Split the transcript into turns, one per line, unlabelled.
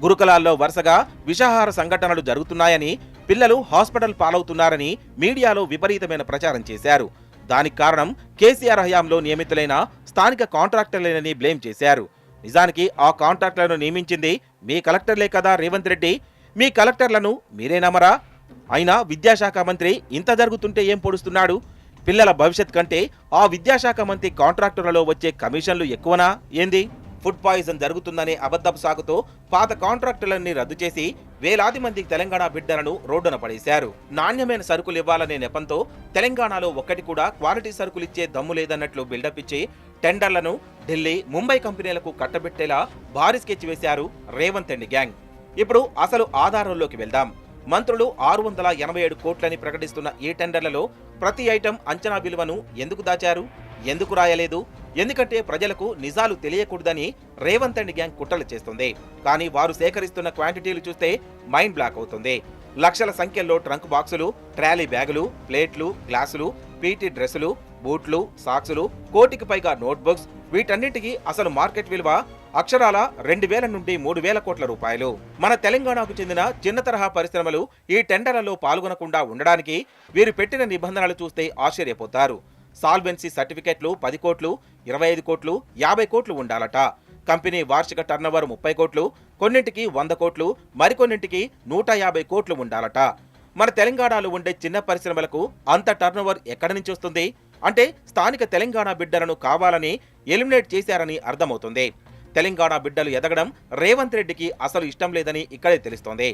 గురుకులాల్లో వరుసగా విషాహార సంఘటనలు జరుగుతున్నాయని, పిల్లలు హాస్పిటల్ పాలవుతున్నారని మీడియాలో విపరీతమైన ప్రచారం చేశారు. దానికి కారణం కేసీఆర్ హయాంలో నియమితులైన స్థానిక కాంట్రాక్టర్లేనని బ్లేమ్ చేశారు. నిజానికి ఆ కాంట్రాక్టర్లను నియమించింది మీ కలెక్టర్లే కదా రేవంత్ రెడ్డి. మీ కలెక్టర్లను మీరే నమ్మరా? అయినా విద్యాశాఖ మంత్రి ఇంత జరుగుతుంటే ఏం పొడుస్తున్నాడు? పిల్లల భవిష్యత్ కంటే ఆ విద్యాశాఖ మంత్రి కాంట్రాక్టర్లలో వచ్చే కమిషన్లు ఎక్కువనా ఏంది? ఫుడ్ పాయిజన్ జరుగుతుందనే అబద్ధపు సాకుతో పాత కాంట్రాక్టులన్నీ రద్దు చేసి వేలాది మంది తెలంగాణ బిడ్డలను రోడ్డున పడేశారు. నాణ్యమైన సరుకులు ఇవ్వాలనే నెపంతో తెలంగాణలో ఒక్కటి కూడా క్వాలిటీ సరుకులిచ్చే దమ్ము లేదన్నట్లు బిల్డప్ ఇచ్చి టెండర్లను ఢిల్లీ, ముంబై కంపెనీలకు కట్టబెట్టేలా భారీ స్కెచ్ వేశారు రేవంత్ అండ్ గ్యాంగ్. ఇప్పుడు అసలు ఆధారంలోకి వెళ్దాం. మంత్రులు 687 కోట్లని ప్రకటిస్తున్న ఈ టెండర్లలో ప్రతి ఐటెం అంచనా విలువను ఎందుకు దాచారు? ఎందుకు రాయలేదు? ఎందుకంటే ప్రజలకు నిజాలు తెలియకూడదని రేవంత్ అండ్ గ్యాంగ్ కుట్రలు చేస్తుంది. కానీ వారు సేకరిస్తున్న క్వాంటిటీలు చూస్తే మైండ్ బ్లాక్ అవుతుంది. లక్షల సంఖ్యలో ట్రంక్ బాక్సులు, ట్రాలీ బ్యాగులు, ప్లేట్లు, గ్లాసులు, పీటీ డ్రెస్సులు, బూట్లు, సాక్సులు, కోటికి పైగా నోట్బుక్స్, వీటన్నిటికీ అసలు మార్కెట్ విలువ అక్షరాల 2000 నుండి 3000 కోట్ల రూపాయలు. మన తెలంగాణకు చెందిన చిన్న తరహా పరిశ్రమలు ఈ టెండర్లలో పాల్గొనకుండా ఉండడానికి వీరు పెట్టిన నిబంధనలు చూస్తే ఆశ్చర్యపోతారు. సాల్వెన్సీ సర్టిఫికెట్లు 10 కోట్లు, 25 కోట్లు, 50 కోట్లు ఉండాలట. కంపెనీ వార్షిక టర్నోవర్ 30 కోట్లు, కొన్నింటికి 100 కోట్లు, మరికొన్నింటికి 150 కోట్లు ఉండాలట. మన తెలంగాణలో ఉండే చిన్న పరిశ్రమలకు అంత టర్నోవర్ ఎక్కడి నుంచి వస్తుంది? అంటే స్థానిక తెలంగాణ బిడ్డలను కావాలని ఎలిమినేట్ చేశారని అర్థమవుతుంది. తెలంగాణ బిడ్డలు ఎదగడం రేవంత్ రెడ్డికి అసలు ఇష్టం లేదని ఇక్కడే తెలుస్తోంది.